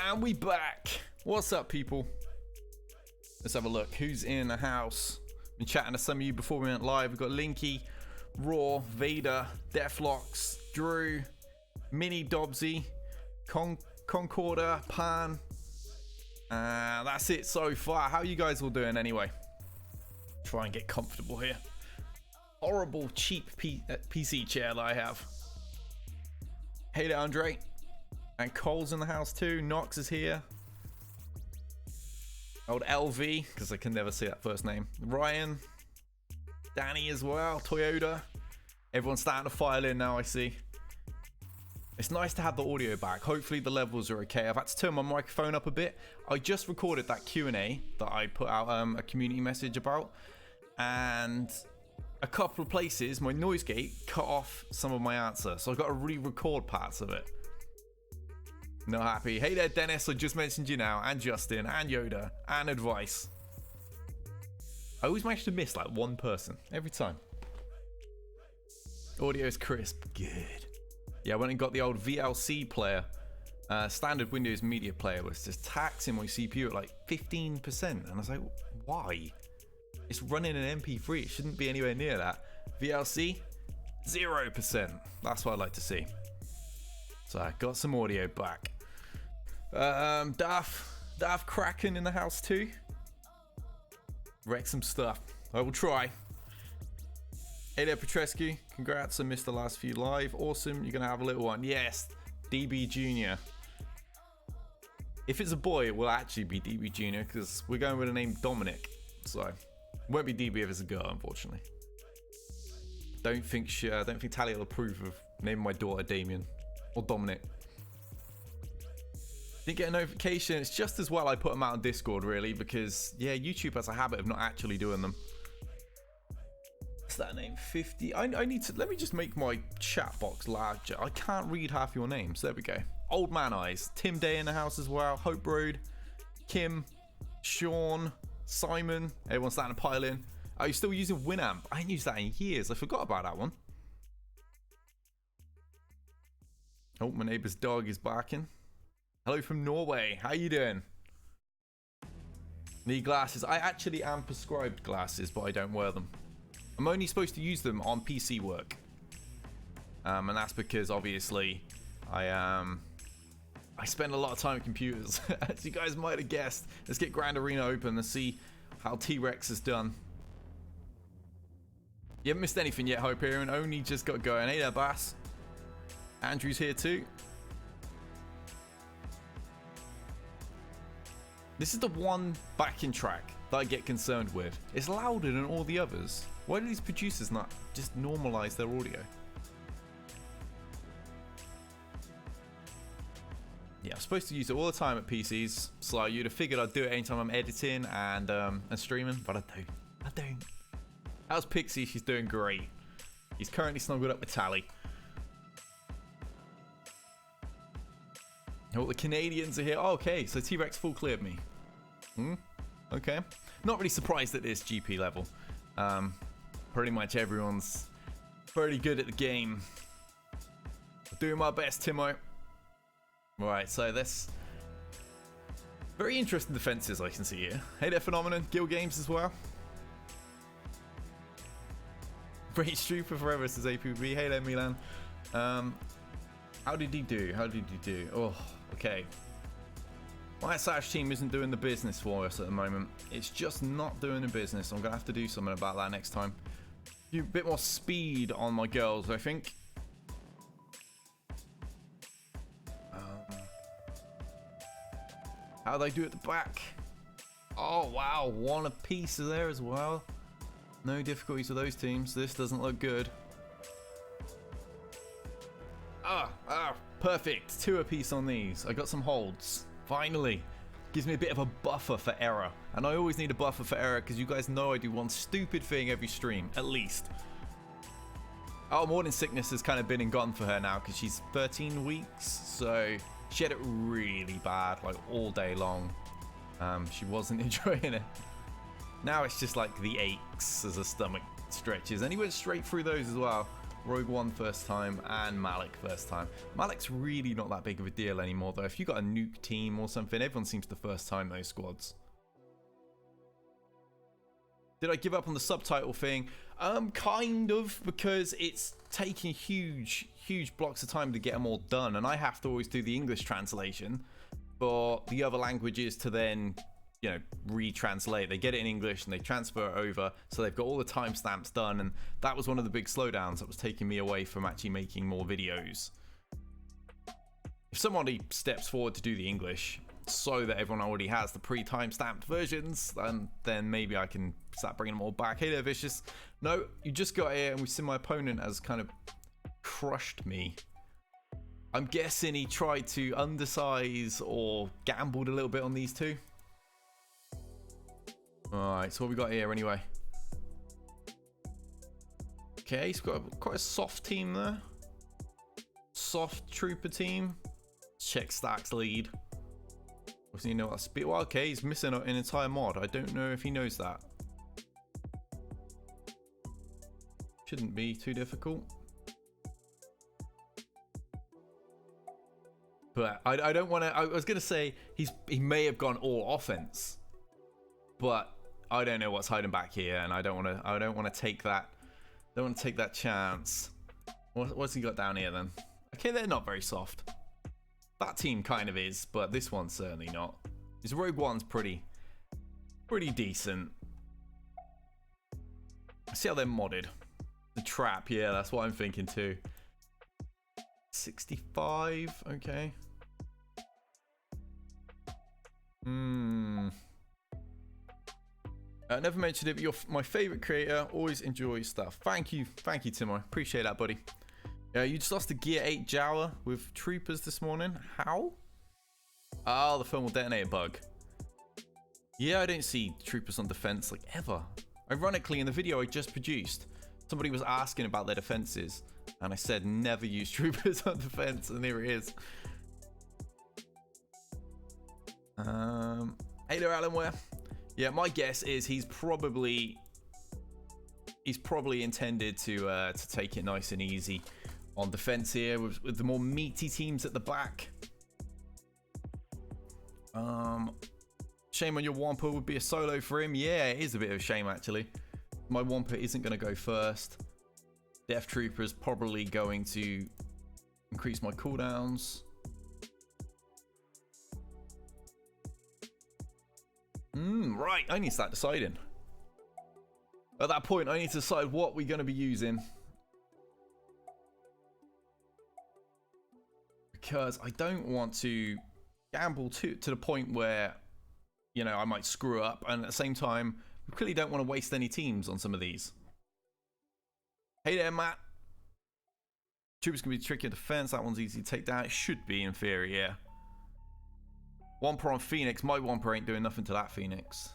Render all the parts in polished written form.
And we back. What's up, people? Let's have a look. Who's in the house? Been chatting to some of you before we went live. We've got Linky, Raw, Vader, Deathlocks, Drew, Mini Dobsy, Concorder, Pan. That's it so far. How you guys all doing anyway? Try and get comfortable here. Horrible, cheap PC chair that I have. Hey there, Andre. And Cole's in the house too. Nox is here. Old LV, because I can never say that first name. Ryan. Danny as well. Toyota. Everyone's starting to file in now, I see. It's nice to have the audio back. Hopefully the levels are okay. I've had to turn my microphone up a bit. I just recorded that Q&A that I put out a community message about. And a couple of places, my noise gate cut off some of my answer. So I've got to re-record parts of it. Not happy. Hey there, Dennis. I just mentioned you now. And Justin. And Yoda. And Advice. I always manage to miss like one person. Every time. Audio's crisp. Good. Yeah, I went and got the old VLC player. Standard Windows Media Player was just taxing my CPU at like 15%. And I was like, why? It's running an MP3. It shouldn't be anywhere near that. VLC, 0%. That's what I'd like to see. So I got some audio back. Daft Kraken in the house too. Wreck some stuff. I will try. Hey there, Petrescu. Congrats, I missed the last few live. Awesome, you're gonna have a little one. Yes, DB Jr. If it's a boy, it will actually be DB Jr. because we're going with the name Dominic. So it won't be DB if it's a girl, unfortunately. Don't think Talia will approve of naming my daughter Damien. Or Dominic. Didn't get a notification. It's just as well I put them out on Discord, really, because yeah, YouTube has a habit of not actually doing them. What's that name? 50. I need to. Let me just make my chat box larger. I can't read half your names. There we go. Old Man Eyes. Tim Day in the house as well. Hope Road. Kim. Sean. Simon. Everyone's starting to pile in. Are you still using Winamp? I ain't used that in years. I forgot about that one. Oh, my neighbor's dog is barking. Hello from Norway. How you doing? Need glasses. I actually am prescribed glasses, but I don't wear them. I'm only supposed to use them on PC work. And that's because, obviously, I spend a lot of time at computers. As you guys might have guessed. Let's get Grand Arena open and see how TRex has done. You haven't missed anything yet, Hope here, and only just got going. Hey there, Bass. Andrew's here too. This is the one backing track that I get concerned with. It's louder than all the others. Why do these producers not just normalize their audio? Yeah, I'm supposed to use it all the time at PCs, so you'd have figured I'd do it anytime I'm editing and streaming, but I don't. How's Pixie? She's doing great. He's currently snuggled up with Tally. Oh, the Canadians are here. Oh, okay, so T-Rex full cleared me. Okay. Not really surprised at this GP level. Pretty much everyone's pretty good at the game. Doing my best, Timo. Right, so this very interesting defenses I can see here. Hey there, Phenomenon. Guild Games as well. Great Strooper forever, says APB. Hey there, Milan. How did he do? Oh, okay. My Sash team isn't doing the business for us at the moment. It's just not doing the business. I'm going to have to do something about that next time. A bit more speed on my girls, I think. How do they do at the back? Oh, wow. One apiece there as well. No difficulties with those teams. This doesn't look good. Perfect. 2 apiece on these. I got some holds. Finally. Gives me a bit of a buffer for error. And I always need a buffer for error because you guys know I do one stupid thing every stream. At least. Oh, morning sickness has kind of been and gone for her now because she's 13 weeks. So she had it really bad, like all day long. She wasn't enjoying it. Now it's just like the aches as her stomach stretches. And he went straight through those as well. Rogue One first time, and Malik first time. Malik's really not that big of a deal anymore, though. If you got a nuke team or something, everyone seems to first time those squads. Did I give up on the subtitle thing? Kind of, because it's taking huge blocks of time to get them all done, and I have to always do the English translation for the other languages to then, you know, retranslate. They get it in English and they transfer it over, so they've got all the timestamps done, and that was one of the big slowdowns that was taking me away from actually making more videos. If somebody steps forward to do the English so that everyone already has the pre-timestamped versions, then maybe I can start bringing them all back. Hey there, Vicious. No, you just got here and we see my opponent has kind of crushed me. I'm guessing he tried to undersize or gambled a little bit on these two. Alright, so what we got here anyway? Okay, he's got quite a soft team there. Soft trooper team. Check Stack's lead. Doesn't he know what speed? Well, okay, he's missing an entire mod. I don't know if he knows that. Shouldn't be too difficult. But I don't want to. I was gonna say he may have gone all offense, but I don't know what's hiding back here, and I don't want to. I don't want to take that. Don't want to take that chance. What's he got down here then? Okay, they're not very soft. That team kind of is, but this one's certainly not. His Rogue One's pretty decent. I see how they're modded. The trap, yeah, that's what I'm thinking too. 65, okay. Never mentioned it, but you're my favorite creator. Always enjoy your stuff. Thank you, Timo. Appreciate that, buddy. You just lost a Gear 8 Jawa with troopers this morning. How? Oh, the thermal detonator bug. Yeah, I don't see troopers on defense like ever. Ironically, in the video I just produced, somebody was asking about their defenses, and I said never use troopers on defense, and here it is. Hey there, Alan Ware. Yeah, my guess is he's probably intended to take it nice and easy on defense here with the more meaty teams at the back. Shame on your Wampa would be a solo for him. Yeah, it is a bit of a shame actually. My Wampa isn't going to go first. Death Trooper is probably going to increase my cooldowns. Right, I need to start deciding. At that point, I need to decide what we're going to be using. Because I don't want to gamble to the point where, you know, I might screw up. And at the same time, we clearly don't want to waste any teams on some of these. Hey there, Matt. Troopers can be tricky in defense. That one's easy to take down. It should be, in theory, yeah. Wampa on Phoenix. My Wampa ain't doing nothing to that Phoenix.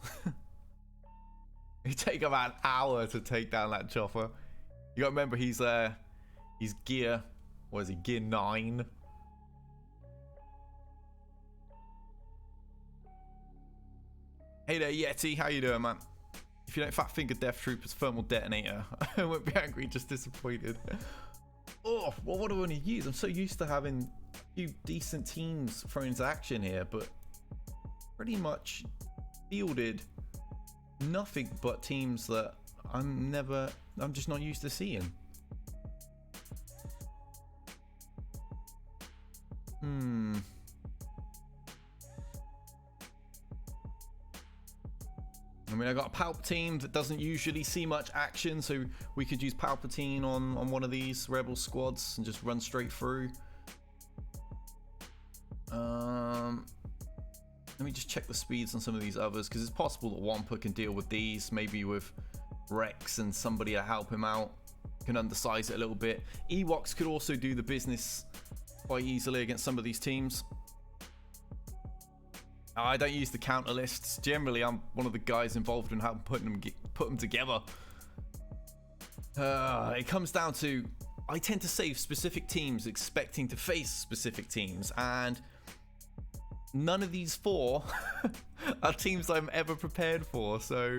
It take about an hour to take down that chopper. You gotta remember, he's gear, what is he, gear 9? Hey there, Yeti, how you doing, man? If you don't fat finger Death Trooper's thermal detonator, I won't be angry, just disappointed. Oh, well, what do I want to use? I'm so used to having a few decent teams thrown into action here, but pretty much fielded nothing but teams that I'm just not used to seeing. I mean, I got a Palpatine that doesn't usually see much action, so we could use Palpatine on one of these Rebel squads and just run straight through. Let me just check the speeds on some of these others, because it's possible that Wampa can deal with these, maybe with Rex and somebody to help him out. Can undersize it a little bit. Ewoks could also do the business quite easily against some of these teams. I don't use the counter lists. Generally, I'm one of the guys involved in how put them together. It comes down to, I tend to save specific teams expecting to face specific teams, and none of these four are teams I'm ever prepared for, so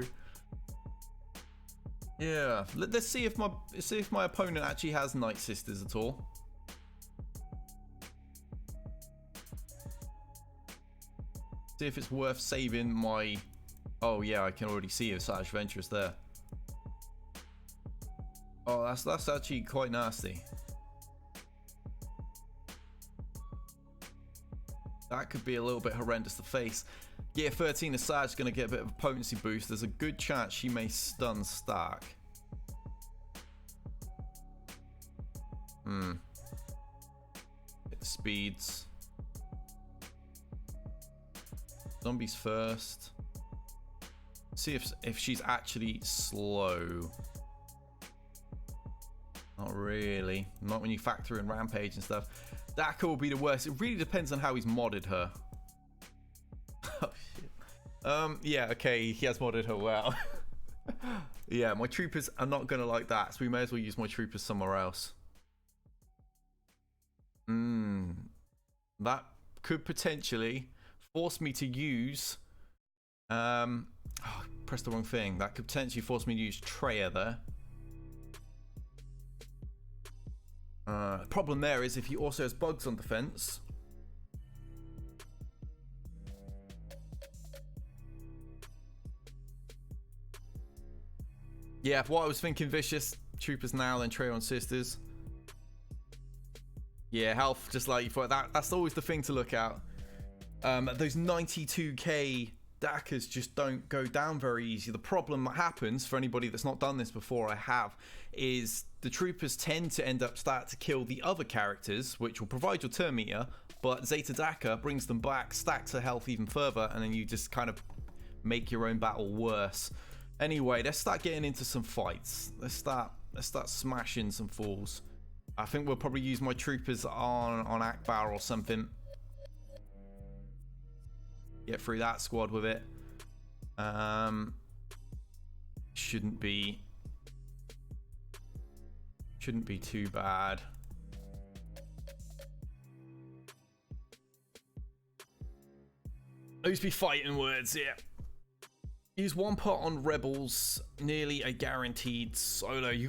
Yeah, let's see if my opponent actually has Night Sisters at all. See if it's worth saving my... Oh yeah, I can already see a Savage Venturous there. Oh, that's actually quite nasty. That could be a little bit horrendous to face. Gear 13 Asajj is going to get a bit of a potency boost. There's a good chance she may stun Stark. Hit the speeds. Zombies first. See if she's actually slow. Not really. Not when you factor in Rampage and stuff. Daka will be the worst. It really depends on how he's modded her. Oh shit. Yeah, okay, he has modded her well. Yeah, my troopers are not gonna like that, so we may as well use my troopers somewhere else. That could potentially force me to use press the wrong thing. That could potentially force me to use Treya there. Problem there is if he also has bugs on defense. Yeah, what I was thinking, Vicious troopers now, then Treya on sisters. Yeah, health just like you thought. That's always the thing to look out. Those 92k Dakas just don't go down very easy. The problem that happens for anybody that's not done this before, I have, is the troopers tend to end up start to kill the other characters, which will provide your turn meter, but Zeta Daka brings them back, stacks her health even further, and then you just kind of make your own battle worse. Anyway, let's start getting into some fights. Let's start smashing some fools. I think we'll probably use my troopers on Akbar or something. Get through that squad with it. Shouldn't be too bad. Those be fighting words, yeah. Use one pot on rebels, nearly a guaranteed solo. You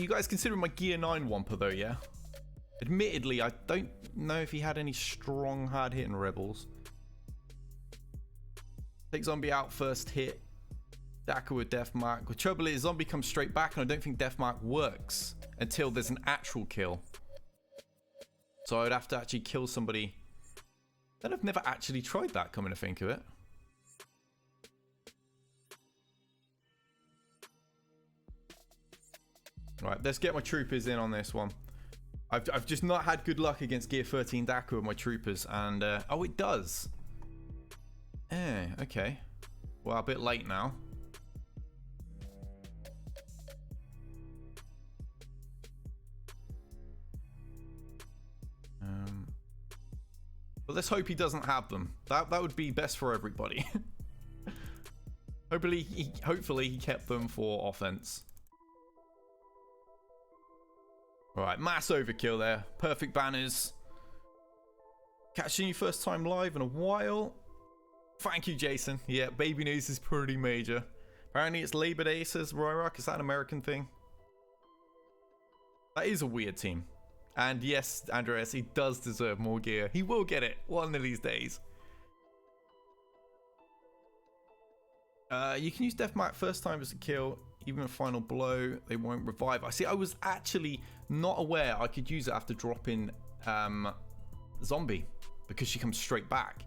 guys consider my gear 9 Wampa though, yeah? Admittedly, I don't know if he had any strong hard hitting rebels. Take zombie out first hit. Daka with Deathmark. The trouble is zombie comes straight back and I don't think Deathmark works until there's an actual kill. So I'd have to actually kill somebody. Then I've never actually tried that, coming to think of it. Right, let's get my troopers in on this one. I've just not had good luck against Gear 13 Daka with my troopers, and oh, it does. Okay. Well, a bit late now. But let's hope he doesn't have them. That would be best for everybody. Hopefully he kept them for offense. Alright, mass overkill there. Perfect banners. Catching you first time live in a while. Thank you, Jason. Yeah, baby news is pretty major. Apparently it's Labor Day, says Royrock. Is that an American thing? That is a weird team. And yes, Andreas, he does deserve more gear. He will get it one of these days. You can use Deathmark first time as a kill. Even a final blow, they won't revive. I see, I was actually not aware I could use it after dropping Zombie, because she comes straight back.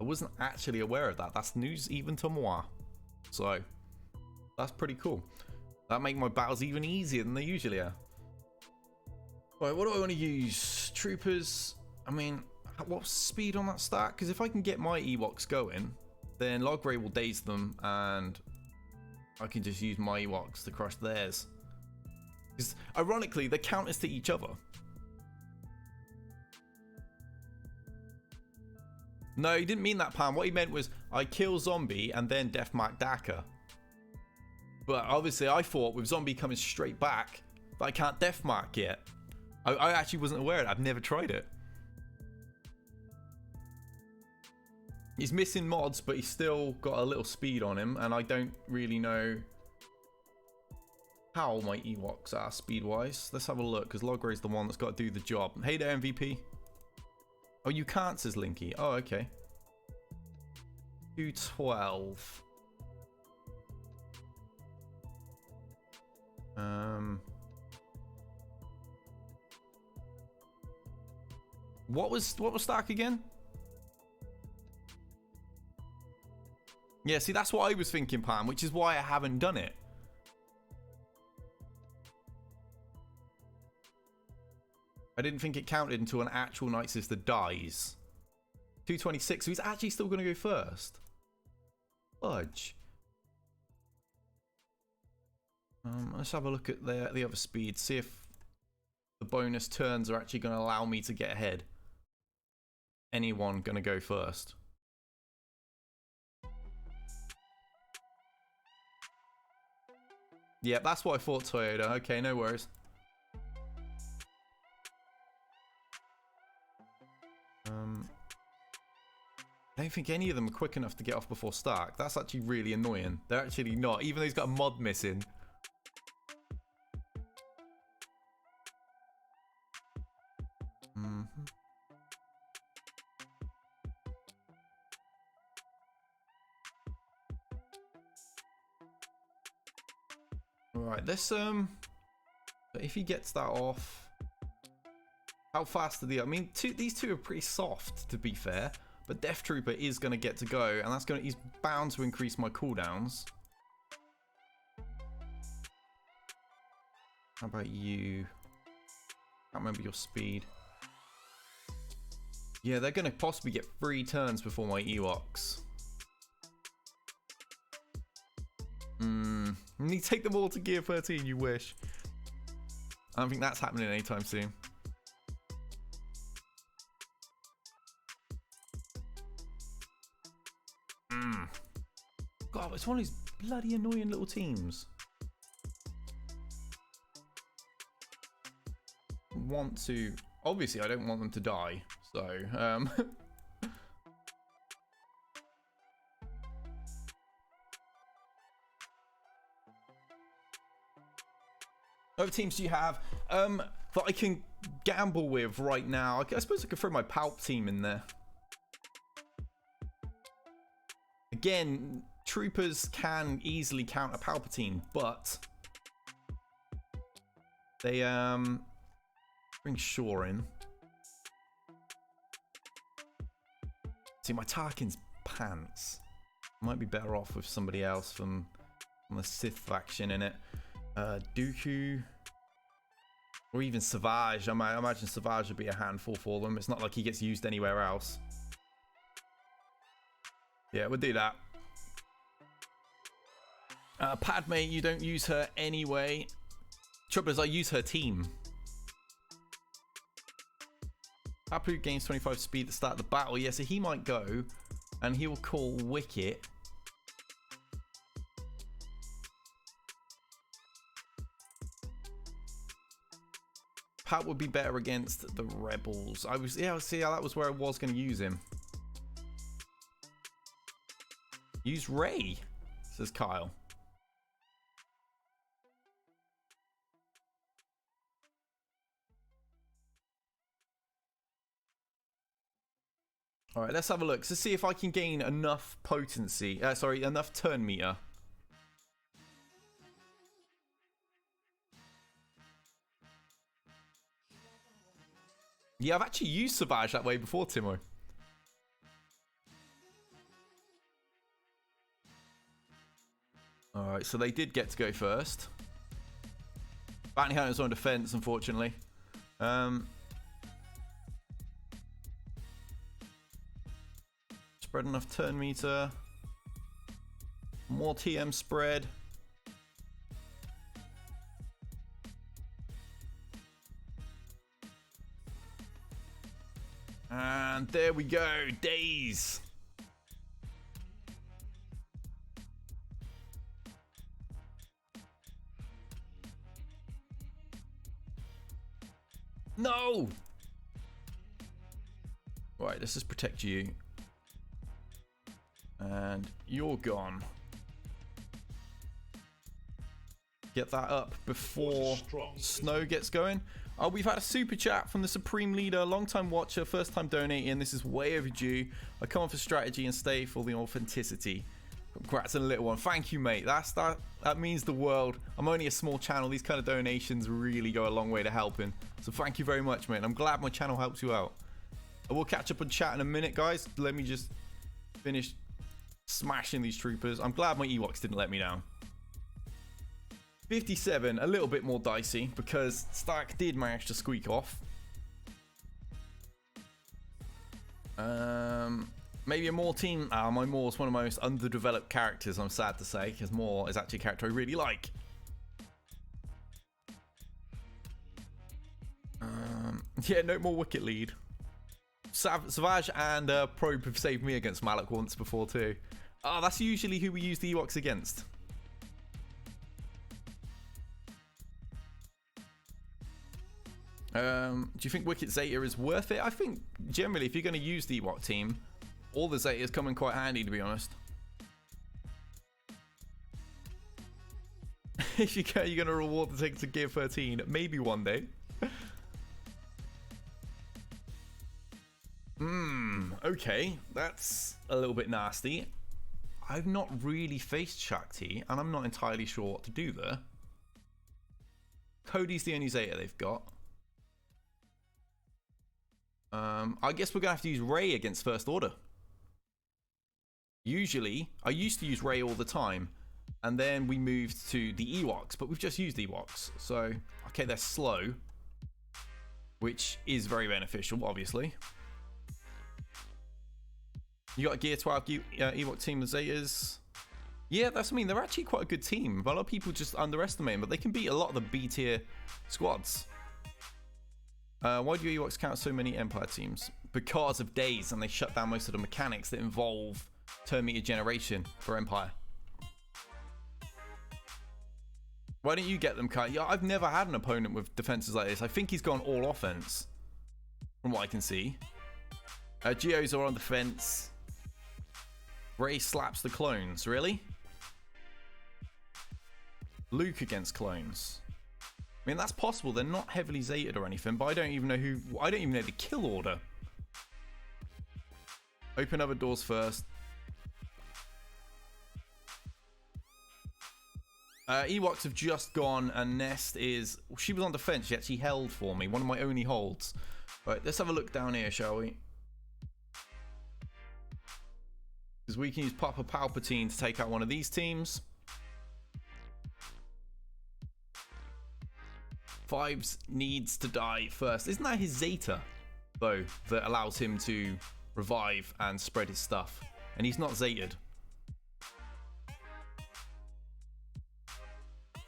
I wasn't actually aware of that. That's news even to moi. So, that's pretty cool. That make my battles even easier than they usually are. Right, what do I want to use? Troopers. I mean, what's speed on that stack? Because if I can get my Ewoks going, then Logray will daze them and I can just use my Ewoks to crush theirs. Because ironically, they're counters to each other. No, he didn't mean that, Pam. What he meant was I kill Zombie and then Deathmark Daka. But obviously I thought with Zombie coming straight back that I can't Deathmark yet. I actually wasn't aware of it. I've never tried it. He's missing mods, but he's still got a little speed on him, and I don't really know how my Ewoks are speed-wise. Let's have a look, because Logray is the one that's got to do the job. Hey there, MVP. Oh, you can't, says Linky. Oh, okay. 212. What was Stark again? Yeah, see, that's what I was thinking, Pam, which is why I haven't done it. I didn't think it counted until an actual Night Sister dies. 226, so he's actually still going to go first. Fudge. Let's have a look at the other speed, see if the bonus turns are actually going to allow me to get ahead. Anyone going to go first? Yeah, that's what I thought, Toyota. Okay, no worries. I don't think any of them are quick enough to get off before Stark. That's actually really annoying. They're actually not, even though he's got a mod missing. Alright, let's if he gets that off, how fast are they? I mean, these two are pretty soft, to be fair. But Death Trooper is going to get to go, and that's he's bound to increase my cooldowns. How about you? Can't remember your speed. Yeah, they're going to possibly get 3 turns before my Ewoks. You need to take them all to gear 13, you wish. I don't think that's happening anytime soon. God, it's one of these bloody annoying little teams. Obviously I don't want them to die, so what teams do you have that I can gamble with right now? I suppose I could throw my Palp team in there. Again, Troopers can easily counter Palpatine, but they bring Shaw in. See, my Tarkin's pants. Might be better off with somebody else from the Sith faction in it. Dooku, or even Savage. I imagine Savage would be a handful for them. It's not like he gets used anywhere else. Yeah, we'll do that. Padme, you don't use her anyway. Trouble is, I use her team. Apu gains 25 speed at the start of the battle. Yeah, so he might go, and he will call Wicket. Pat would be better against the Rebels. See how that was where I was going to use him. Use Rey, says Kyle. All right, let's have a look to see if I can gain enough potency. Enough turn meter. Yeah, I've actually used Savage that way before, Timo. All right, so they did get to go first. Bounty Hunter's on defense, unfortunately. Spread enough turn meter. More TM spread. And there we go. Days. No! Right, let's just protect you. And you're gone. Get that up before snow gets going. Oh, we've had a super chat from the Supreme Leader, long-time watcher, first-time donating. This is way overdue. I come on for strategy and stay for the authenticity. Congrats on a little one. Thank you, mate. That means the world. I'm only a small channel. These kind of donations really go a long way to helping. So thank you very much, mate. I'm glad my channel helps you out. I will catch up on chat in a minute, guys. Let me just finish smashing these troopers. I'm glad my Ewoks didn't let me down. 57, a little bit more dicey because Stark did manage to squeak off. Maybe a Maw team. My Maw is one of my most underdeveloped characters, I'm sad to say, because Maw is actually a character I really like. Yeah, no more wicket lead. Savage and Probe have saved me against Malak once before too. Oh, that's usually who we use the Ewoks against. Do you think Wicket Zeta is worth it? I think generally if you're going to use the Ewok team, all the Zetas come in quite handy, to be honest. If you're going to reward the thing to Gear 13, maybe one day. Okay, that's a little bit nasty. I've not really faced Shakti, and I'm not entirely sure what to do there. Cody's the only Zeta they've got. I guess we're going to have to use Rey against First Order. Usually, I used to use Rey all the time, and then we moved to the Ewoks, but we've just used Ewoks. So, okay, they're slow, which is very beneficial, obviously. You got a Gear 12 Ewok team of Zetas. Yeah, that's, I mean, they're actually quite a good team. A lot of people just underestimate them, but they can beat a lot of the B-tier squads. Why do Ewoks count so many Empire teams? Because of days, and they shut down most of the mechanics that involve turn meter generation for Empire. Why don't you get them, Kai? Yeah, I've never had an opponent with defenses like this. I think he's gone all offense, from what I can see. Geos are on defense. Rey slaps the clones. Really? Luke against clones. I mean, that's possible. They're not heavily Zetaed or anything, but I don't even know who. I don't even know the kill order. Open other doors first. Ewoks have just gone, and Nest is. She was on defense. She actually held for me. One of my only holds. Right, let's have a look down here, shall we? Because we can use Papa Palpatine to take out one of these teams. Fives needs to die first. Isn't that his Zeta, though, that allows him to revive and spread his stuff? And he's not Zetaed.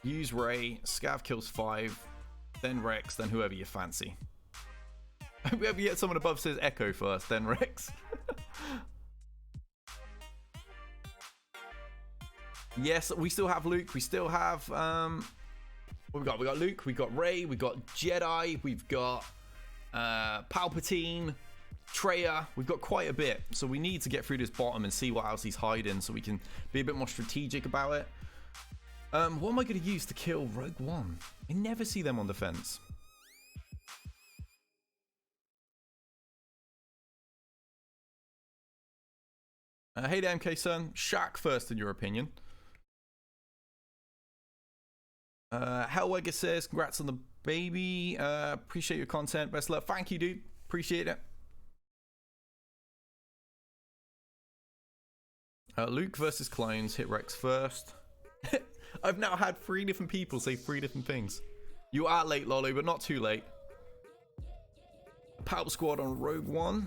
Use Rey. Scav kills 5. Then Rex. Then whoever you fancy. Whoever you get someone above says Echo first. Then Rex. Yes, we still have Luke. We still have... what we got? We got Luke, we got Rey, we got Jedi, we've got Palpatine, Traya. We've got quite a bit, so we need to get through this bottom and see what else he's hiding, so we can be a bit more strategic about it. What am I going to use to kill Rogue One? I never see them on defense. Hey there, MK Son. Shaq first, in your opinion. Hellwegger says, congrats on the baby. Appreciate your content. Best luck. Thank you, dude. Appreciate it. Luke versus clones. Hit Rex first. I've now had 3 different people say 3 different things. You are late, Lolly, but not too late. Palp squad on Rogue One.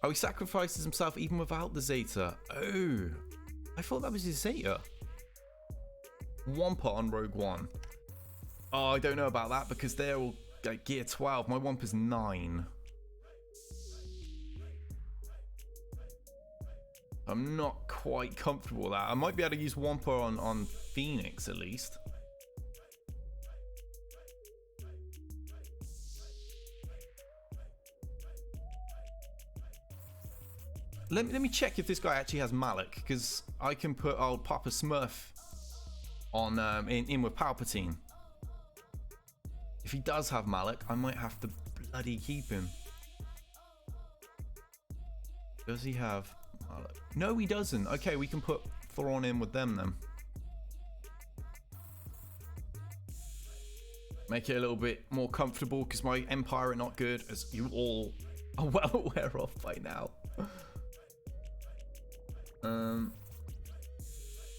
Oh, he sacrifices himself even without the Zeta. Oh, I thought that was his Zeta. Wampa on Rogue One. Oh, I don't know about that because they're all like Gear 12. My Wampa's 9. I'm not quite comfortable with that. I might be able to use Wampa on Phoenix at least. Let me check if this guy actually has Malak, because I can put old Papa Smurf on in with Palpatine. If he does have Malak, I might have to bloody keep him. Does he have Malak? No, he doesn't. Okay, we can put Thrawn in with them then. Make it a little bit more comfortable because my Empire are not good, as you all are well aware of by now.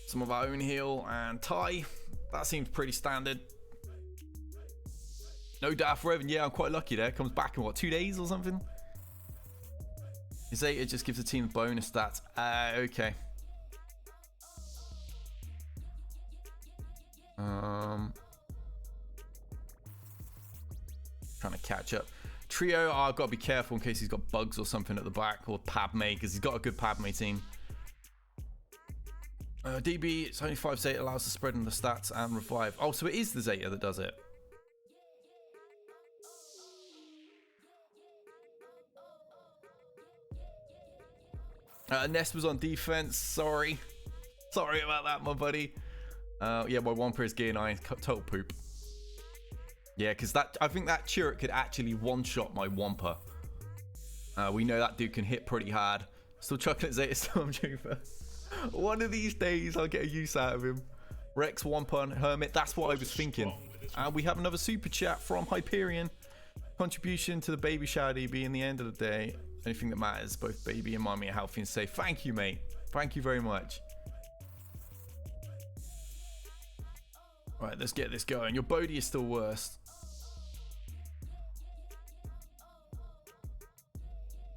Some of our own heal and Ty. That seems pretty standard. No Darth Revan. Yeah, I'm quite lucky there. Comes back in what, 2 days or something? Zeta just gives the team bonus stats. Okay. Trying to catch up. Trio, I've got to be careful in case he's got bugs or something at the back, or Padme, because he's got a good Padme team. DB, it's only 5 Zeta, allows to spread in the stats and revive. Oh, so it is the Zeta that does it. Nest was on defense. Sorry about that, my buddy. Yeah, my Wampa is gear 9. Total poop. Yeah, because I think that turret could actually one-shot my Wampa. We know that dude can hit pretty hard. Still chucking at Zeta Stormtrooper. One of these days, I'll get a use out of him. Rex, Wampa, and Hermit. That's what I was thinking. And we have another super chat from Hyperion. Contribution to the baby shower DB. In the end of the day, anything that matters, both baby and mommy are healthy and safe. Thank you, mate. Thank you very much. Right, let's get this going. Your Bodhi is still worst.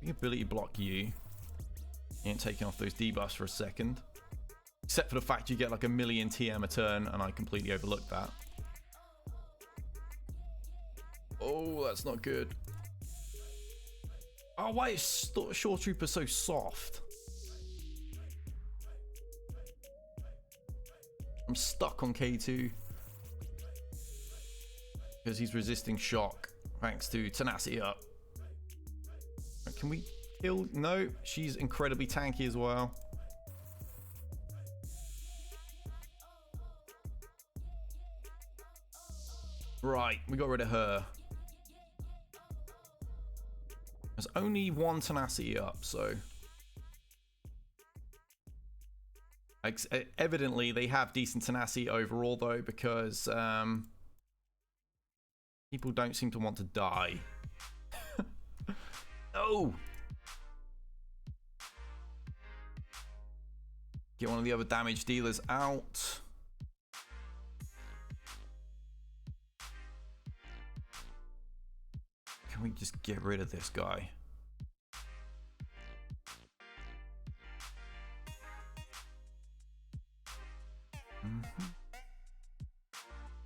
Ability block you. You ain't taking off those debuffs for a second. Except for the fact you get like 1,000,000 TM a turn, and I completely overlooked that. Oh, that's not good. Oh, why is Shore Trooper so soft? I'm stuck on K2. Because he's resisting shock. Thanks to Tenacity Up. Can we kill? No, she's incredibly tanky as well. Right, we got rid of her. There's only one Tenacity Up, so... Evidently, they have decent tenacity overall, though, because people don't seem to want to die. No! Get one of the other damage dealers out. Can we just get rid of this guy?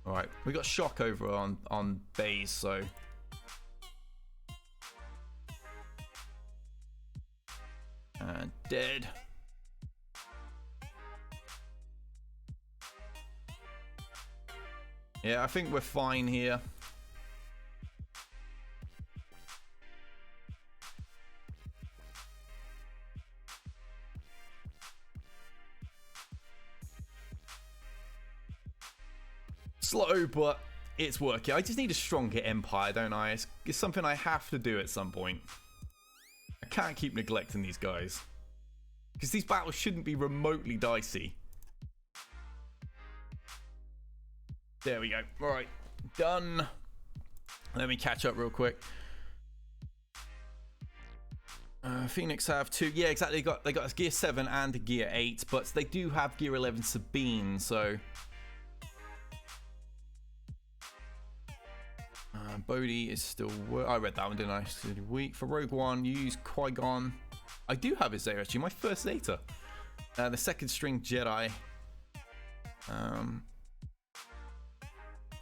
All right, we got shock over on Baze, so and dead. Yeah, I think we're fine here. Slow, but it's working. I just need a stronger Empire, don't I? It's something I have to do at some point. I can't keep neglecting these guys. Because these battles shouldn't be remotely dicey. There we go. Alright, done. Let me catch up real quick. Phoenix have 2. Yeah, exactly. They got a Gear 7 and a Gear 8, but they do have Gear 11 Sabine, so... Bodhi is still... I read that one, didn't I? Weak. For Rogue One, use Qui-Gon. I do have his Zeta, actually. My first Zeta. The second string Jedi.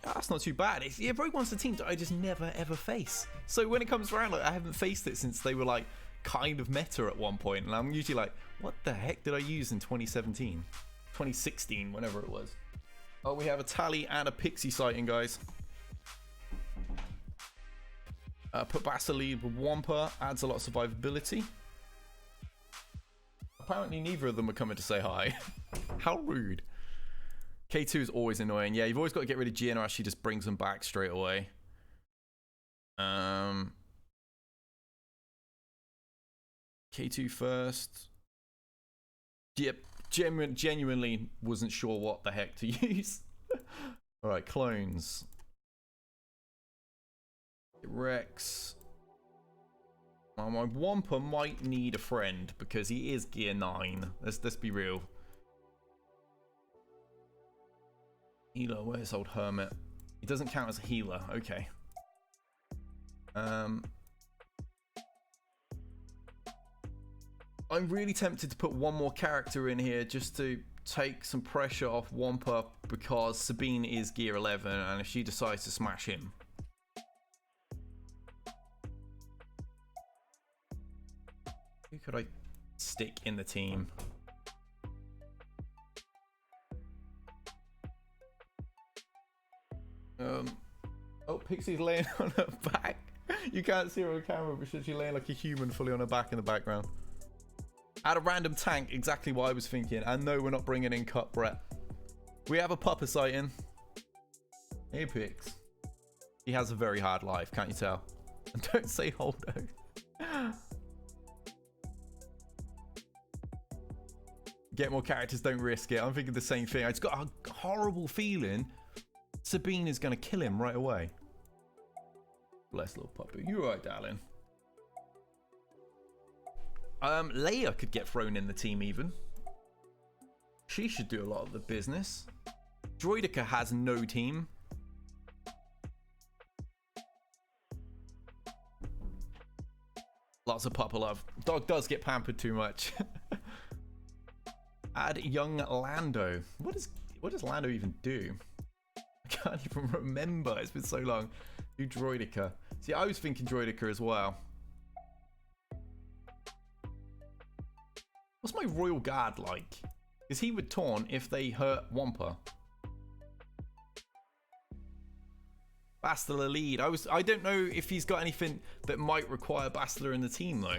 That's not too bad. Yeah, Rogue One's the team that I just never, ever face. So when it comes around, like, I haven't faced it since they were, like, kind of meta at one point. And I'm usually like, what the heck did I use in 2017? 2016, whenever it was. Oh, we have a Tally and a Pixie sighting, guys. Put Bassa lead with Wampa, adds a lot of survivability. Apparently neither of them are coming to say hi. How rude. K2 is always annoying. Yeah, you've always got to get rid of Jin or else she just brings them back straight away. K2 first. Yep, genuinely wasn't sure what the heck to use. Alright, clones. Rex. My Wampa might need a friend because he is gear 9. Let's be real. Healer, where's old Hermit? He doesn't count as a healer. Okay. I'm really tempted to put one more character in here just to take some pressure off Wampa because Sabine is gear 11 and if she decides to smash him. Who could I stick in the team? Oh, Pixie's laying on her back. You can't see her on camera, but she's laying like a human fully on her back in the background. Add a random tank, exactly what I was thinking. And no, we're not bringing in Cut Brett. We have a Pupper sighting. Hey, Pix. He has a very hard life, can't you tell? And don't say Holdo. Get more characters, don't risk it. I'm thinking the same thing. I just got a horrible feeling Sabine is going to kill him right away. Bless little puppy. You alright, darling? Leia could get thrown in the team even. She should do a lot of the business. Droidica has no team. Lots of pupper love. Dog does get pampered too much. Add young Lando. What does Lando even do? I can't even remember. It's been so long. Do Droidica. See, I was thinking Droidica as well. What's my Royal Guard like? Is he would taunt if they hurt Wampa? Bastila lead. I don't know if he's got anything that might require Bastila in the team though.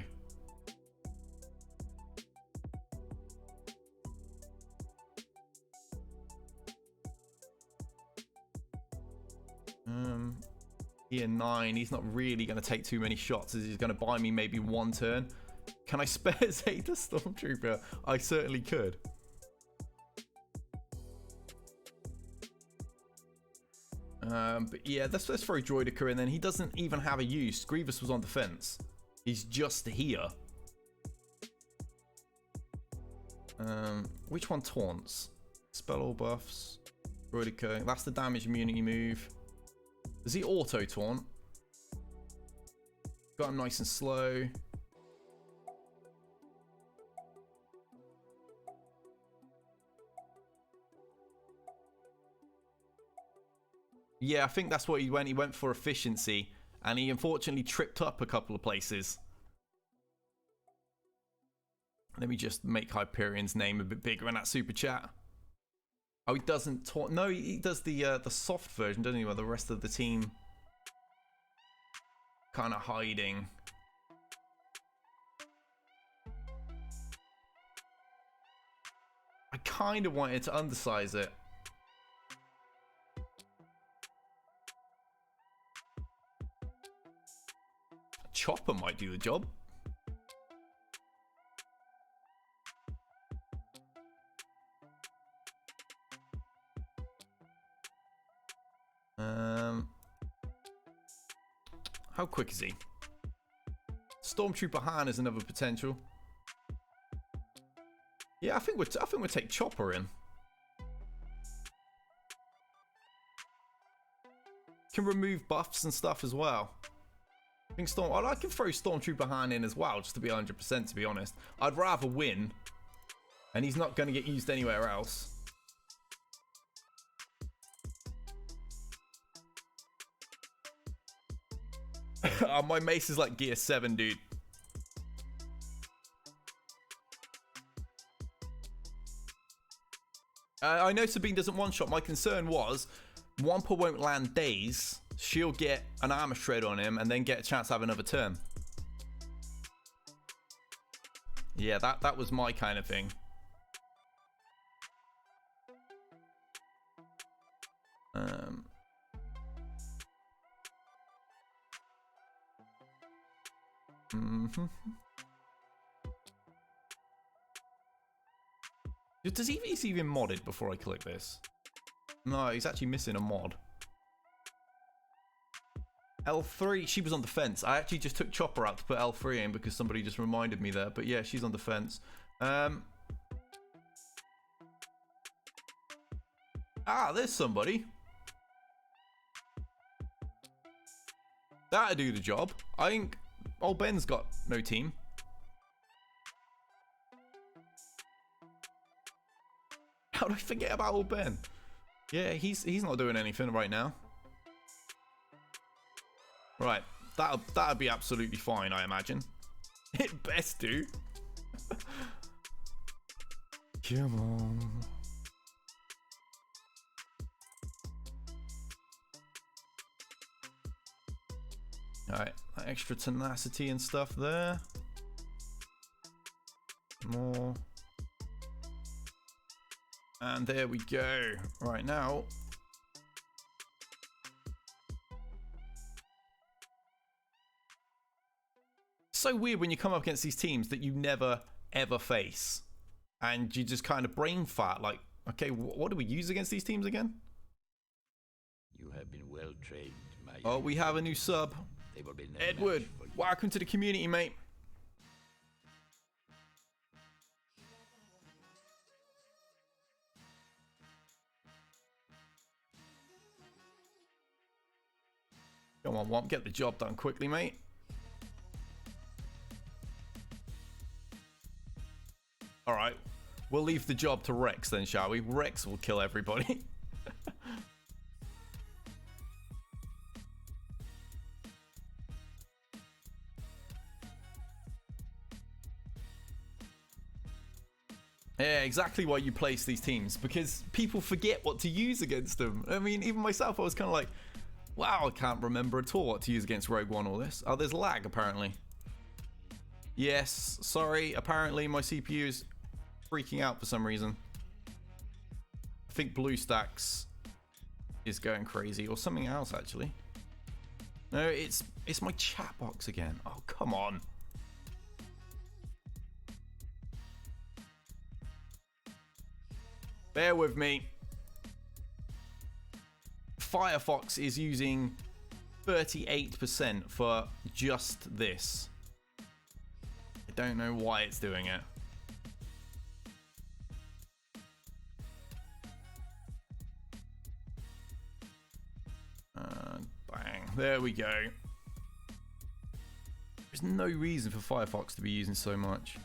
Gear 9, he's not really going to take too many shots as he's going to buy me maybe one turn. Can I spare Zeta Stormtrooper? I certainly could. But yeah, let's throw Droidica in then. He doesn't even have a use. Grievous was on defense. He's just here. Which one taunts? Spell all buffs. Droidica. That's the damage immunity move. Does he auto taunt? Got him nice and slow. Yeah, I think that's what he went. He went for efficiency, and he unfortunately tripped up a couple of places. Let me just make Hyperion's name a bit bigger in that super chat. Oh, he doesn't taunt. No, he does the soft version, doesn't he? Where the rest of the team kind of hiding. I kind of wanted to undersize it. Chopper might do the job. How quick is he? Stormtrooper Han is another potential. Yeah, I think we'll take Chopper in. Can remove buffs and stuff as well. I think I can throw Stormtrooper Han in as well, just to be 100%. To be honest, I'd rather win, and he's not going to get used anywhere else. My mace is like gear 7, dude. I know Sabine doesn't one-shot. My concern was Wampa won't land daze. She'll get an armor shred on him and then get a chance to have another turn. Yeah, that was my kind of thing. Does he's even modded before I click this? No, he's actually missing a mod. L3, she was on defense. I actually just took Chopper out to put L3 in because somebody just reminded me there. But yeah, she's on defense. There's somebody. That'll do the job. I think old Ben's got no team. How did I forget about old Ben? Yeah, he's not doing anything right now. Right, that'll be absolutely fine, I imagine. It best do. Come on. Alright, extra tenacity and stuff there. More. And there we go. Right now. It's so weird when you come up against these teams that you never ever face. And you just kind of brain fart like, okay, what do we use against these teams again? You have been well trained, my Oh, we have a new sub. Edward, welcome to the community, mate. Come on, Womp, get the job done quickly, mate. Alright, we'll leave the job to Rex then, shall we? Rex will kill everybody. Yeah, exactly why you place these teams, because people forget what to use against them. I mean, even myself, I was kind of like, wow, I can't remember at all what to use against Rogue One, all this. Oh, there's lag, apparently. Yes, sorry, apparently my CPU is freaking out for some reason. I think BlueStacks is going crazy, or something else, actually. No, it's my chat box again. Oh, come on. Bear with me. Firefox is using 38% for just this. I don't know why it's doing it. Bang. There we go. There's no reason for Firefox to be using so much.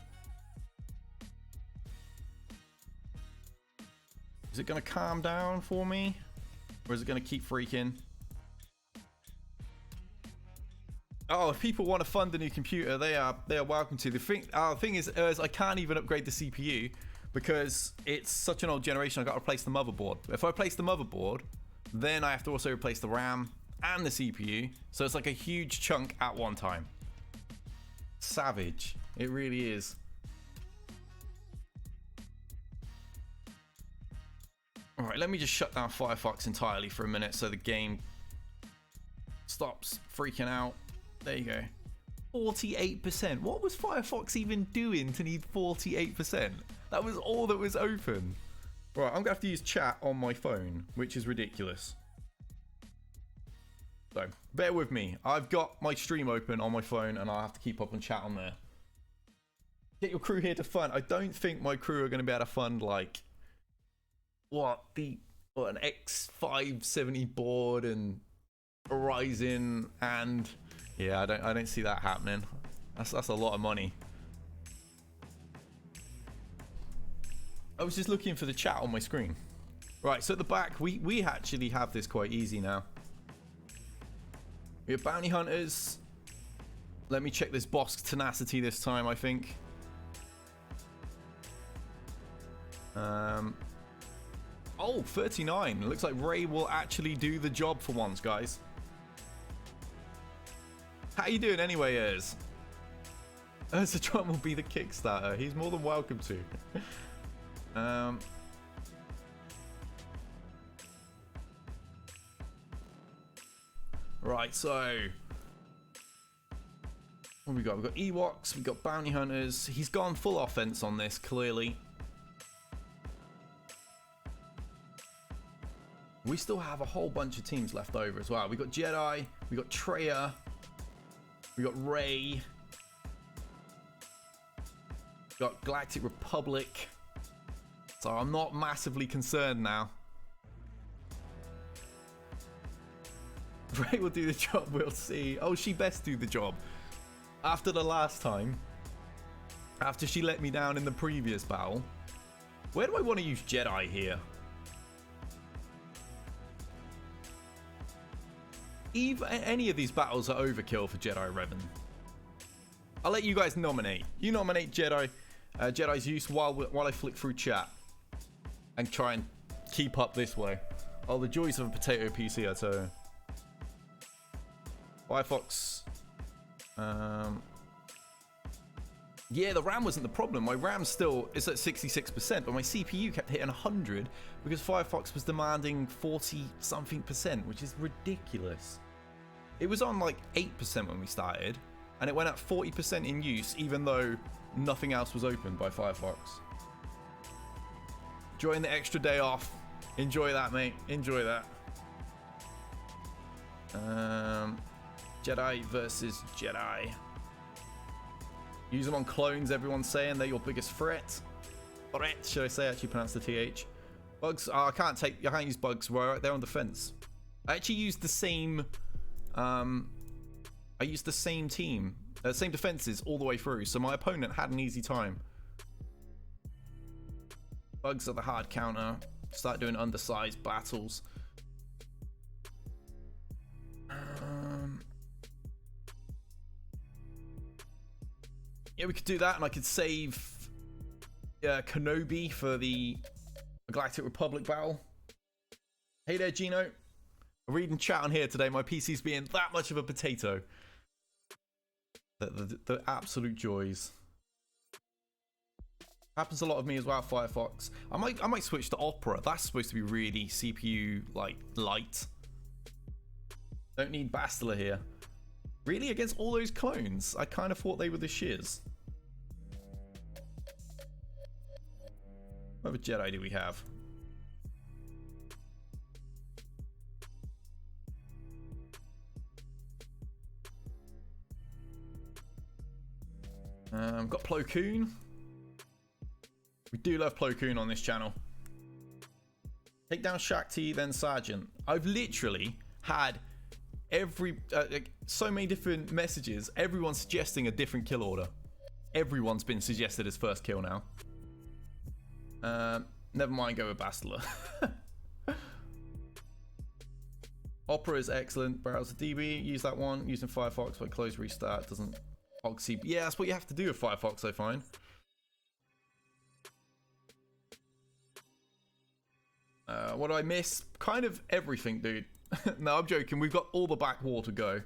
Is it going to calm down for me? Or is it going to keep freaking? Oh, if people want to fund a new computer, they are welcome to. The thing is I can't even upgrade the CPU because it's such an old generation. I've got to replace the motherboard. If I replace the motherboard, then I have to also replace the RAM and the CPU. So it's like a huge chunk at one time. Savage. It really is. Alright, let me just shut down Firefox entirely for a minute so the game stops freaking out. There you go. 48%. What was Firefox even doing to need 48%? That was all that was open. Right, I'm going to have to use chat on my phone, which is ridiculous. So, bear with me. I've got my stream open on my phone and I'll have to keep up on chat on there. Get your crew here to fund. I don't think my crew are going to be able to fund, like, what an X570 board and Horizon, and yeah, I don't see that happening. That's a lot of money. I was just looking for the chat on my screen. Right, so at the back we actually have this quite easy now. We have bounty hunters. Let me check this boss tenacity this time, I think. Oh, 39. Looks like Ray will actually do the job for once, guys. How you doing anyway, Ez? Ursa will be the Kickstarter. He's more than welcome to. Right, so what have we got? We've got Ewoks, we've got Bounty Hunters. He's gone full offense on this, clearly. We still have a whole bunch of teams left over as well. We've got Jedi, we've got Traya, we've got Rey, we've got Galactic Republic. So I'm not massively concerned now. Rey will do the job, we'll see. Oh, she best do the job. After the last time, after she let me down in the previous battle. Where do I want to use Jedi here? Any of these battles are overkill for Jedi Revan. I'll let you guys nominate. You nominate Jedi's use while I flick through chat and try and keep up this way. Oh, the joys of a potato PC, I tell you. Firefox. Yeah, the RAM wasn't the problem. My RAM still is at 66%, but my CPU kept hitting 100 because Firefox was demanding 40-something%, which is ridiculous. It was on like 8% when we started, and it went at 40% in use, even though nothing else was opened by Firefox. Enjoying the extra day off. Enjoy that, mate. Enjoy that. Jedi versus Jedi. Use them on clones, everyone's saying they're your biggest threat. Threat, should I say, actually pronounce the TH. Bugs, I can't use bugs, right? They're on defense. I actually used the same, I used the same team, same defenses all the way through, so my opponent had an easy time. Bugs are the hard counter. Start doing undersized battles. Yeah, we could do that, and I could save Kenobi for the Galactic Republic battle. Hey there, Gino. I'm reading chat on here today. My PC's being that much of a potato. The absolute joys. Happens a lot of me as well, Firefox. I might switch to Opera. That's supposed to be really CPU like light. Don't need Bastila here. Really, against all those clones? I kind of thought they were the shiz. What other Jedi do we have? Got Plo Koon. We do love Plo Koon on this channel. Take down Shakti, then Sergeant. I've literally had so many different messages. Everyone's suggesting a different kill order. Everyone's been suggested as first kill now. Never mind, go with Bastila. Opera is excellent. Browser DB, use that one. Using Firefox by close restart doesn't hog CPU. Yeah, that's what you have to do with Firefox, I find. What do I miss? Kind of everything, dude. No, I'm joking. We've got all the back wall to go.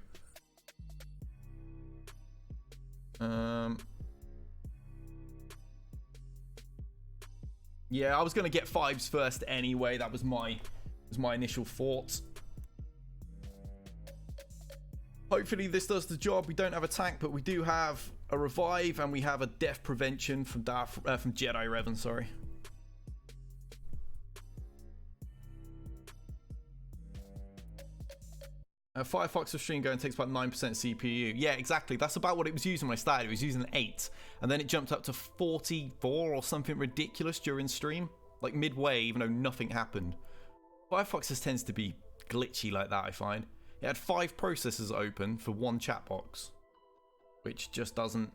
Yeah, I was gonna get 5s first anyway. That was my initial thought. Hopefully this does the job. We don't have a tank, but we do have a revive, and we have a death prevention from Jedi Revan. Sorry. Firefox of stream going takes about 9% CPU. Yeah, exactly. That's about what it was using when I started. It was using 8, and then it jumped up to 44 or something ridiculous during stream, like midway, even though nothing happened. Firefox just tends to be glitchy like that, I find. It had 5 processors open for 1 chat box, which just doesn't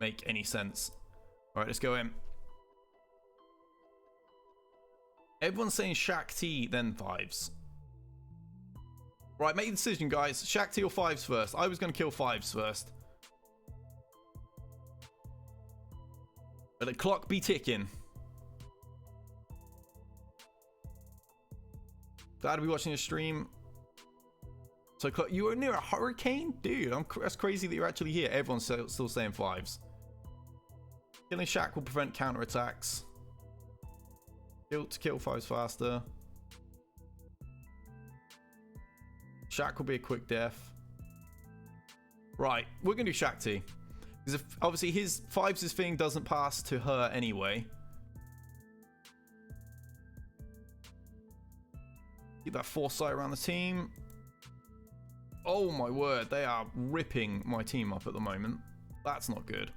make any sense. All right, let's go in. Everyone's saying Shakti, then 5s. Right, make the decision, guys. Shakti or 5s first? I was going to kill 5s first. Let the clock be ticking. Glad to be watching a stream. So, you were near a hurricane? Dude, that's crazy that you're actually here. Everyone's still saying 5s. Killing Shaq will prevent counterattacks. Kill 5s faster. Shaq will be a quick death. Right, we're going to do Shaq T. Because obviously his 5's thing doesn't pass to her anyway. Keep that foresight around the team. Oh my word, they are ripping my team up at the moment. That's not good.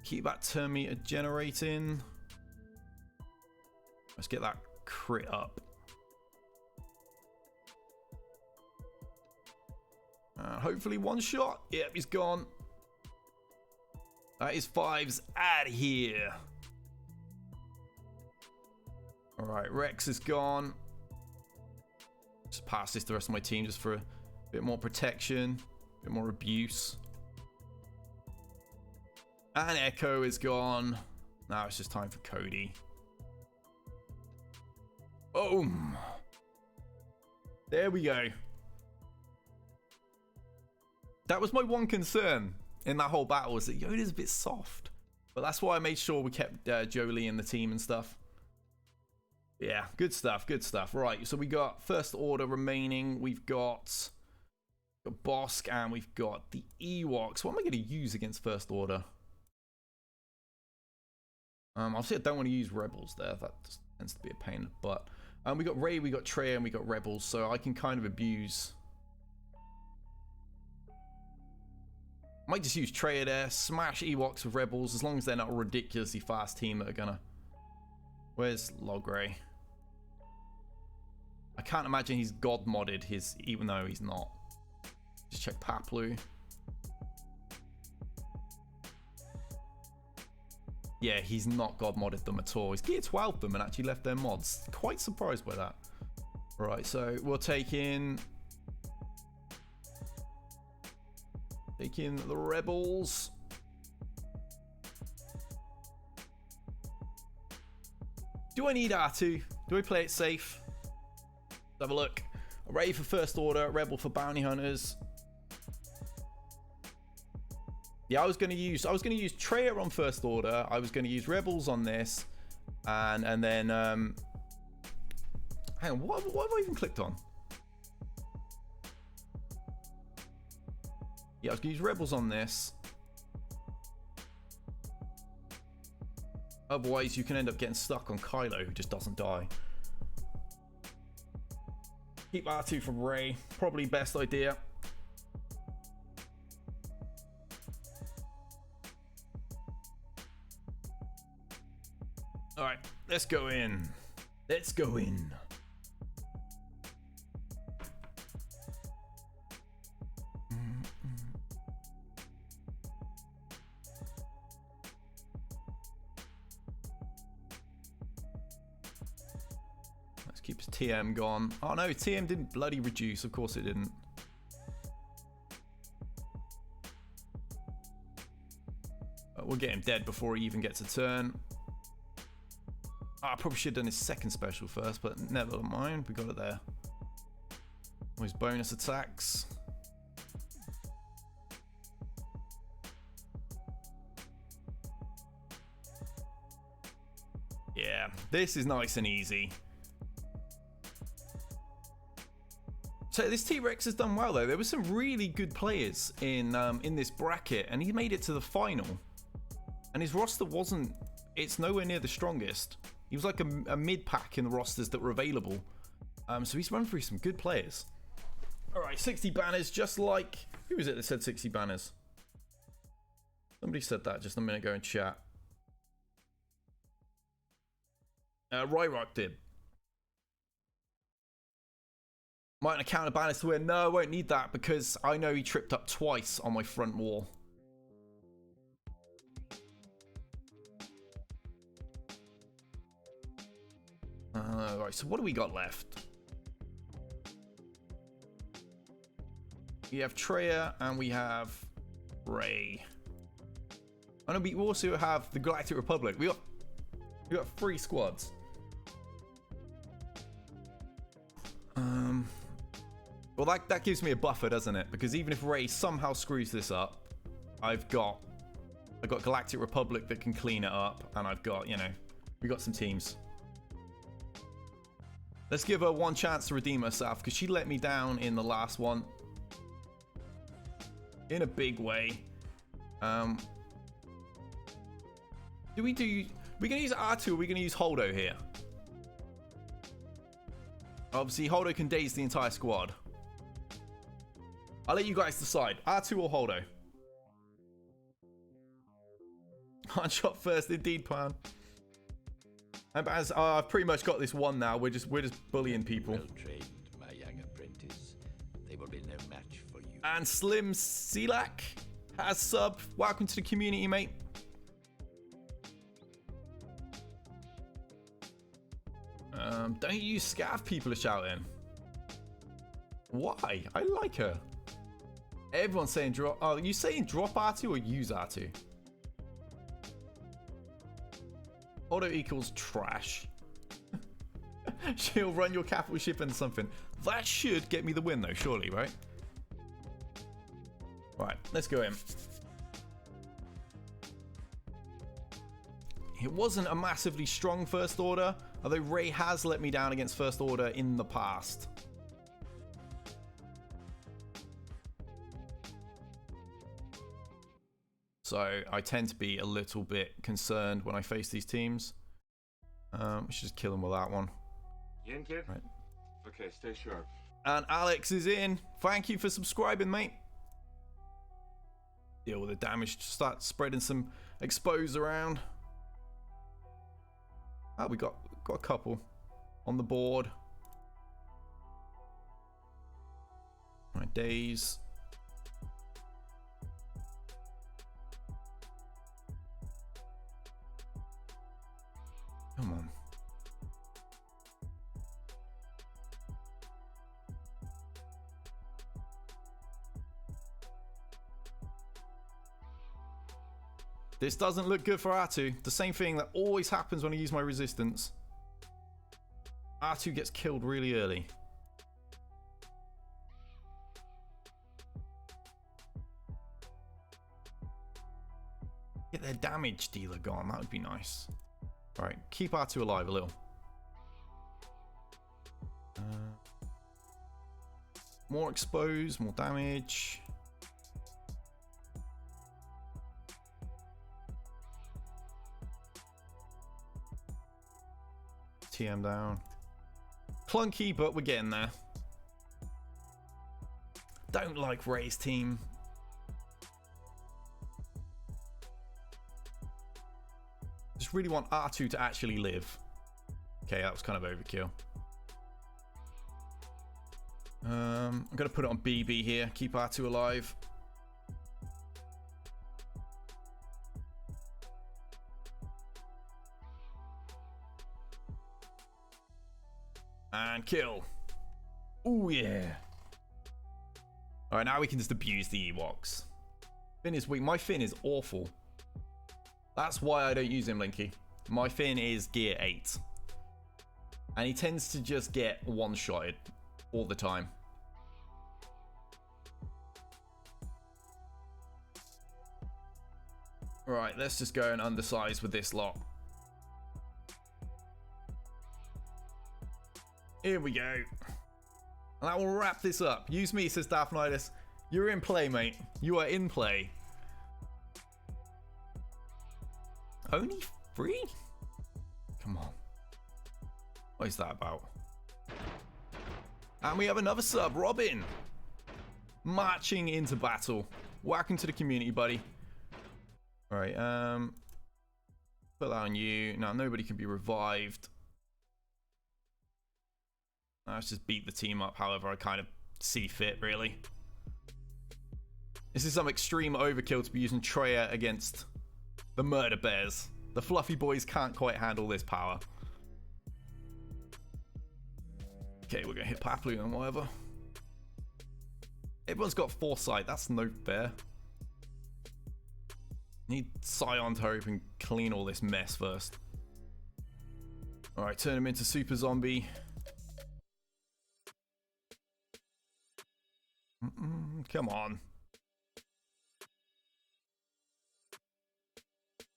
Keep that turn meter generating. Let's get that crit up. Hopefully one shot. Yep, he's gone. That is 5's out of here. Alright, Rex is gone. Just pass this to the rest of my team just for a bit more protection, a bit more abuse. And Echo is gone. Now it's just time for Cody. Boom. There we go. That was my one concern in that whole battle, is that Yoda's a bit soft. But that's why I made sure we kept Jolie in the team and stuff. Yeah, good stuff, good stuff. Right, so we got First Order remaining. We've got Bosk and we've got the Ewoks. What am I going to use against First Order? Obviously I don't want to use Rebels there. That just tends to be a pain in the butt. We got Rey, we got Trey, and we got Rebels, so I can kind of abuse. Might just use Trey there, smash Ewoks with Rebels, as long as they're not a ridiculously fast team that are gonna... Where's Logray? I can't imagine he's god modded his, even though he's not. Just check Paplu. Yeah, he's not god modded them at all. He's gear 12 them and actually left their mods. Quite surprised by that. Right, so we'll take in the Rebels. Do I need R2? Do I play it safe? Let's have a look. Ray for First Order, Rebel for Bounty Hunters. Yeah, I was gonna use Treya on First Order. I was gonna use Rebels on this, and then hang on, what have I even clicked on? Yeah, I was gonna use Rebels on this. Otherwise, you can end up getting stuck on Kylo, who just doesn't die. Keep R2 from Rey, probably best idea. All right, let's go in. Let's go in. Let's keep his TM gone. Oh no, TM didn't bloody reduce. Of course it didn't. We'll get him dead before he even gets a turn. I probably should have done his second special first, but never mind. We got it there. All his bonus attacks. Yeah, this is nice and easy. So this TRex has done well though. There were some really good players in this bracket, and he made it to the final. And his roster wasn't. It's nowhere near the strongest. He was like a mid-pack in the rosters that were available. So he's run through some good players. All right, 60 banners, just like... Who was it that said 60 banners? Somebody said that just a minute ago in chat. Ryrock did. Might not count a banners to win. No, I won't need that because I know he tripped up twice on my front wall. Right, so what do we got left? We have Treya and we have Rey. I know we also have the Galactic Republic. We got 3 squads. Well, that gives me a buffer, doesn't it? Because even if Rey somehow screws this up, I've got Galactic Republic that can clean it up, and I've got, you know, we got some teams. Let's give her one chance to redeem herself, because she let me down in the last one. In a big way. We're going to use R2 or are we going to use Holdo here? Obviously, Holdo can daze the entire squad. I'll let you guys decide. R2 or Holdo? One shot first, indeed, Pan. And as I've pretty much got this one now, we're just bullying people. Well trained, my young apprentice. They will be no match for you. And Slim Silak has sub. Welcome to the community, mate. Don't use scav, people are shouting. Why? I like her. Everyone's saying drop. Oh, are you saying drop R2 or use R2? Auto equals trash. She'll run your capital ship into something. That should get me the win though, surely, right? Right, let's go in. It wasn't a massively strong first order, although Ray has let me down against first order in the past. So I tend to be a little bit concerned when I face these teams. We should just kill them with that one. You in, kid? Right. Okay, stay sharp. And Alex is in. Thank you for subscribing, mate. Deal with the damage. Start spreading some expose around. Oh, we got a couple on the board. Right, days. Come on. This doesn't look good for R2. The same thing that always happens when I use my resistance. R2 gets killed really early. Get their damage dealer gone. That would be nice. Right, keep R2 alive a little. More exposed, more damage. TM down. Clunky, but we're getting there. Don't like Ray's team. Just really want R2 to actually live. Okay, that was kind of overkill. I'm gonna put it on BB here. Keep R2 alive. And kill. Ooh, yeah. Alright, now we can just abuse the Ewoks. Finn is weak. My Finn is awful. That's why I don't use him, Linky. My Finn is gear 8. And he tends to just get one-shotted all the time. Right, let's just go and undersize with this lot. Here we go. And that will wrap this up. Use me, says Daphnitis. You're in play, mate. You are in play. Only 3? Come on. What is that about? And we have another sub, Robin. Marching into battle. Welcome to the community, buddy. Alright, put that on you. Now, nobody can be revived. Let's just beat the team up however I kind of see fit, really. This is some extreme overkill to be using Treya against the Murder Bears. The fluffy boys can't quite handle this power. Okay, we're going to hit Paplu and whatever. Everyone's got foresight. That's no fair. Need Scion to hurry up and clean all this mess first. Alright, turn him into Super Zombie. Come on.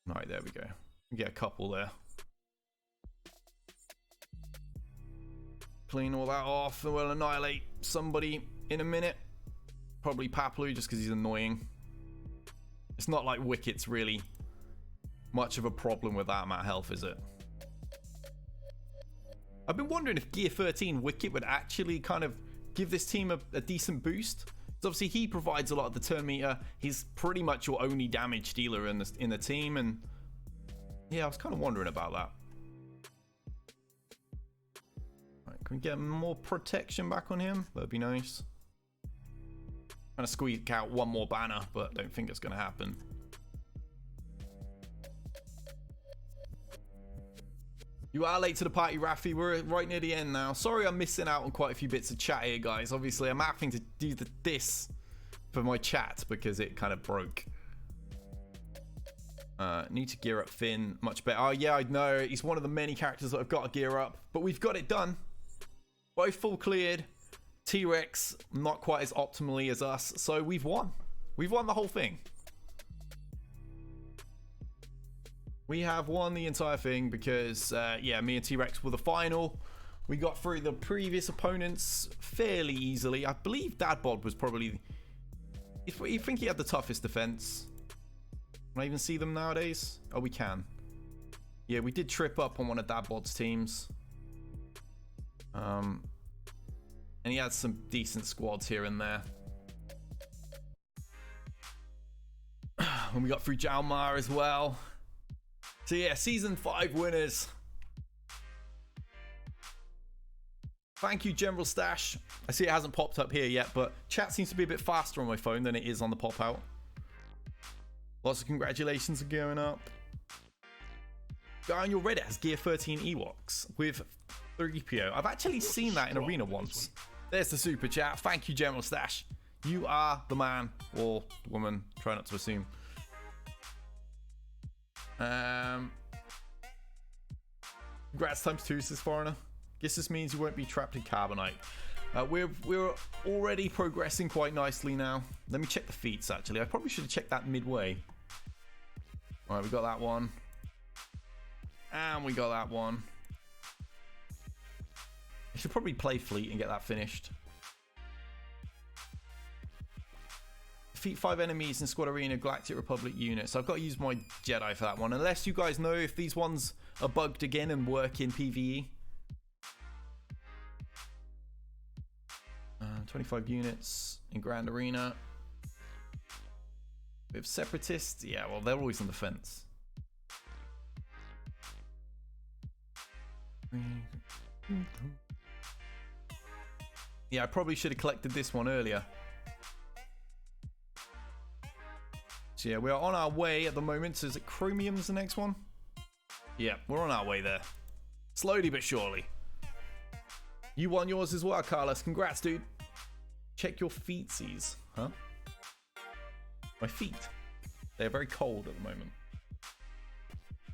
Alright, there we go. We get a couple there. clean all that off and we'll annihilate somebody in a minute. Probably Paplu just because he's annoying. It's not like Wicket's really much of a problem with that amount of health, is it? I've been wondering if Gear 13 Wicket would actually kind of give this team a decent boost. So obviously he provides a lot of the turn meter. He's pretty much your only damage dealer in the team, and yeah, I was kind of wondering about that. Right, can we get more protection back on him? That'd be nice. Trying to squeak out one more banner, but don't think it's going to happen. You are late to the party, Rafi. We're right near the end now. Sorry I'm missing out on quite a few bits of chat here, guys. Obviously, I'm having to do this for my chat because it kind of broke. Need to gear up Finn much better. Oh, yeah, I know. He's one of the many characters that I've got to gear up. But we've got it done. Both full cleared. TRex, not quite as optimally as us. So we've won. We've won the whole thing. We have won the entire thing because, yeah, me and TRex were the final. We got through the previous opponents fairly easily. I believe Dadbod was probably... You think he had the toughest defense? Can I even see them nowadays? Oh, we can. Yeah, we did trip up on one of Dadbod's teams. And he had some decent squads here and there. And we got through Jalmar as well. So yeah, Season 5 winners. Thank you, General Stash. I see it hasn't popped up here yet, but chat seems to be a bit faster on my phone than it is on the pop-out. Lots of congratulations are going up. Guy on your Reddit has Gear 13 Ewoks with 3PO. I've actually seen that in Arena once. There's the super chat. Thank you, General Stash. You are the man or woman. Try not to assume. Congrats ×2, says Foreigner. Guess this means you won't be trapped in Carbonite. We're already progressing quite nicely now. Let me check the feats, actually. I probably should have checked that midway. Alright, we got that one. And we got that one. I should probably play Fleet and get that finished. Defeat 5 enemies in Squad Arena Galactic Republic units. So I've got to use my Jedi for that one. Unless you guys know if these ones are bugged again and work in PvE. 25 units in Grand Arena. We have Separatists. Yeah, well, they're always on the fence. Yeah, I probably should have collected this one earlier. So yeah, we are on our way at the moment. So is it Chromium's the next one? Yeah, we're on our way there. Slowly but surely. You won yours as well, Carlos. Congrats, dude. Check your feetsies. Huh? My feet. They're very cold at the moment.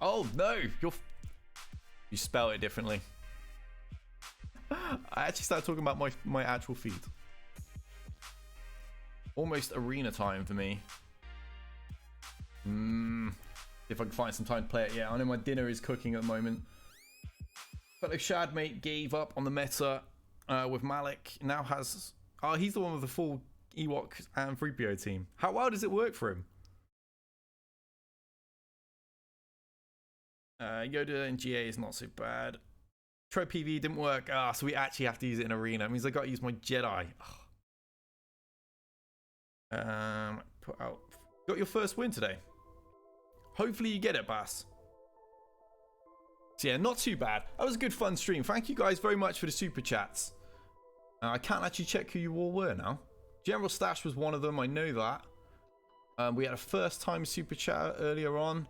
Oh, no. You spell it differently. I actually started talking about my actual feet. Almost arena time for me. If I can find some time to play it. Yeah, I know my dinner is cooking at the moment. Fellow Shadmate gave up on the meta with Malik. Now has... Oh, he's the one with the full Ewok and 3PO team. How well does it work for him? Yoda and GA is not so bad. Try PvE didn't work. So we actually have to use it in arena. It means I got to use my Jedi. Put out. Got your first win today. Hopefully you get it, Bass. So yeah, not too bad. That was a good fun stream. Thank you guys very much for the super chats. I can't actually check who you all were now. General Stash was one of them. I know that. We had a first time super chat earlier on.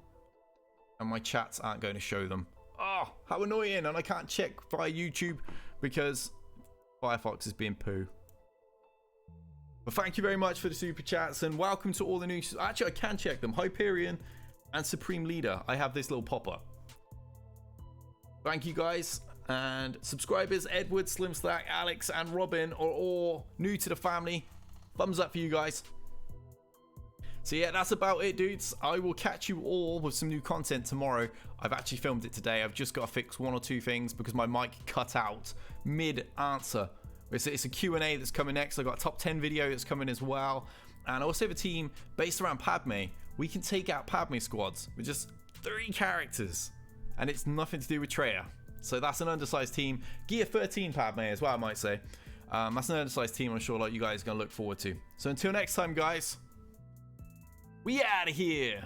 And my chats aren't going to show them. Oh, how annoying. And I can't check via YouTube because Firefox is being poo. But thank you very much for the super chats. And welcome to all the new... Actually, I can check them. Hyperion and Supreme Leader. I have this little pop-up. Thank you guys. And subscribers Edward, Slimstack, Alex and Robin are all new to the family. Thumbs up for you guys. So yeah, that's about it, dudes. I will catch you all with some new content tomorrow. I've actually filmed it today. I've just got to fix one or two things because my mic cut out mid-answer. It's a Q&A that's coming next. I've got a top 10 video that's coming as well. And I also have a team based around Padme. We can take out Padme squads with just 3 characters. And it's nothing to do with Traya. So that's an undersized team. Gear 13 Padme as well, I might say. That's an undersized team I'm sure like you guys are going to look forward to. So until next time, guys. We out of here.